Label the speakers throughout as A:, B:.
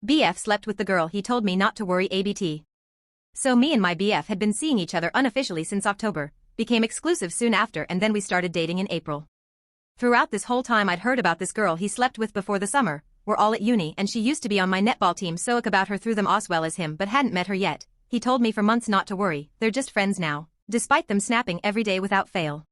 A: BF slept with the girl he told me not to worry ABT. So me and my BF had been seeing each other unofficially since October, became exclusive soon after, and then we started dating in April. Throughout this whole time I'd heard about this girl he slept with before the summer. We're all at uni and she used to be on my netball team, so about her through them as well as him, but hadn't met her yet. He told me for months not to worry, they're just friends now, despite them snapping every day without fail.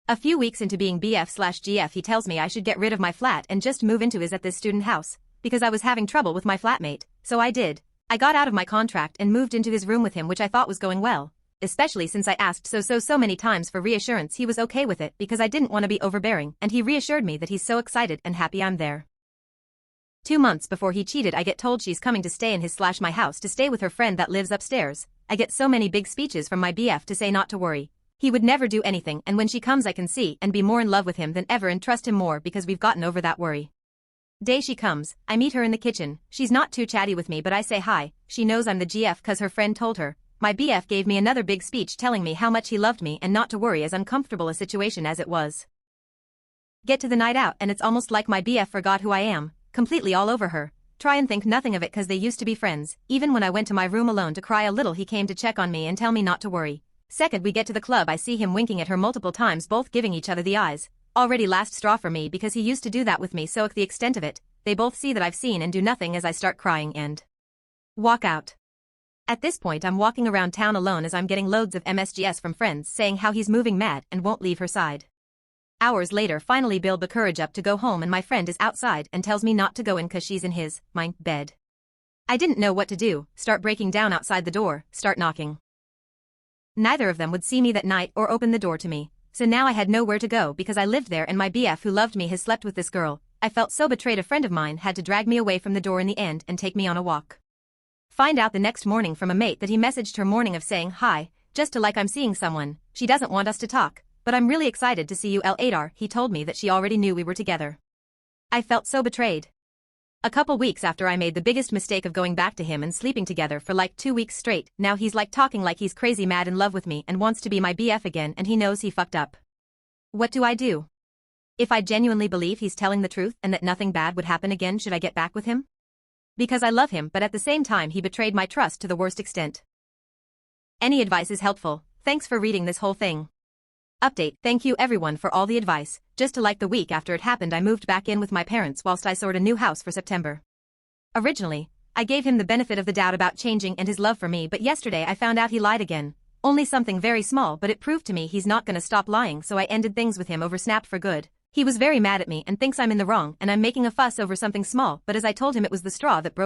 A: A few weeks into being BF/GF he tells me I should get rid of my flat and just move into his at this student house, because I was having trouble with my flatmate, so I did. I got out of my contract and moved into his room with him, which I thought was going well, especially since I asked so many times for reassurance he was okay with it because I didn't want to be overbearing, and he reassured me that he's so excited and happy I'm there. 2 months before he cheated I get told she's coming to stay in his/my house to stay with her friend that lives upstairs. I get so many big speeches from my BF to say not to worry. He would never do anything, and when she comes I can see and be more in love with him than ever and trust him more because we've gotten over that worry. Day she comes, I meet her in the kitchen. She's not too chatty with me but I say hi. She knows I'm the GF cause her friend told her. My BF gave me another big speech telling me how much he loved me and not to worry, as uncomfortable a situation as it was. Get to the night out and it's almost like my BF forgot who I am, completely all over her. Try and think nothing of it cause they used to be friends. Even when I went to my room alone to cry a little he came to check on me and tell me not to worry. Second we get to the club I see him winking at her multiple times, both giving each other the eyes. Already last straw for me because he used to do that with me, so at the extent of it, they both see that I've seen and do nothing as I start crying and walk out. At this point I'm walking around town alone as I'm getting loads of MSGs from friends saying how he's moving mad and won't leave her side. Hours later finally build the courage up to go home and my friend is outside and tells me not to go in cause she's in my bed. I didn't know what to do, start breaking down outside the door, start knocking. Neither of them would see me that night or open the door to me, so now I had nowhere to go because I lived there and my BF who loved me has slept with this girl. I felt so betrayed. A friend of mine had to drag me away from the door in the end and take me on a walk. Find out the next morning from a mate that he messaged her morning of saying hi, just to like I'm seeing someone. She doesn't want us to talk, but I'm really excited to see you later. He told me that she already knew we were together. I felt so betrayed. A couple weeks after I made the biggest mistake of going back to him and sleeping together for like 2 weeks straight, now he's like talking like he's crazy mad in love with me and wants to be my BF again, and he knows he fucked up. What do I do? If I genuinely believe he's telling the truth and that nothing bad would happen again, should I get back with him? Because I love him, but at the same time he betrayed my trust to the worst extent. Any advice is helpful. Thanks for reading this whole thing. Update: thank you everyone for all the advice. Just to like the week after it happened I moved back in with my parents whilst I sort a new house for September. Originally, I gave him the benefit of the doubt about changing and his love for me, but yesterday I found out he lied again. Only something very small, but it proved to me he's not gonna stop lying, so I ended things with him over Snap for good. He was very mad at me and thinks I'm in the wrong and I'm making a fuss over something small, but as I told him it was the straw that broke